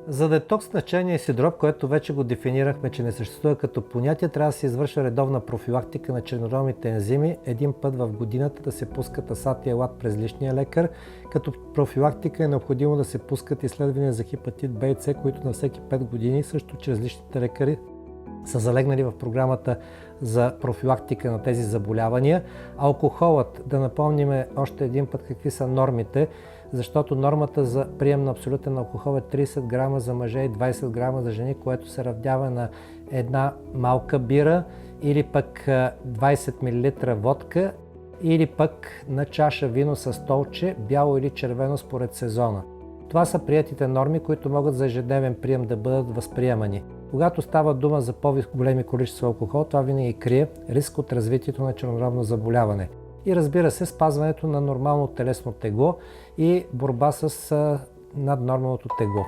За детокс на черния сидроб, което вече го дефинирахме, че не съществува като понятие, трябва да се извършва редовна профилактика на чернодробните ензими. Един път в годината да се пускат асат и елат през личния лекар. Като профилактика е необходимо да се пускат изследвания за хепатит Б и С, които на всеки 5 години също чрез личните лекари са залегнали в програмата за профилактика на тези заболявания. Алкохолът, да напомним още един път какви са нормите, защото нормата за прием на абсолютен алкохол е 30 грама за мъже и 20 грама за жени, което се равнява на една малка бира или пък 20 мл водка или пък на чаша вино с столче, бяло или червено според сезона. Това са приетите норми, които могат за ежедневен прием да бъдат възприемани. Когато става дума за по-големи количества алкохол, това винаги крие риск от развитието на чернодробно заболяване. И разбира се, спазването на нормално телесно тегло и борба с наднормалното тегло.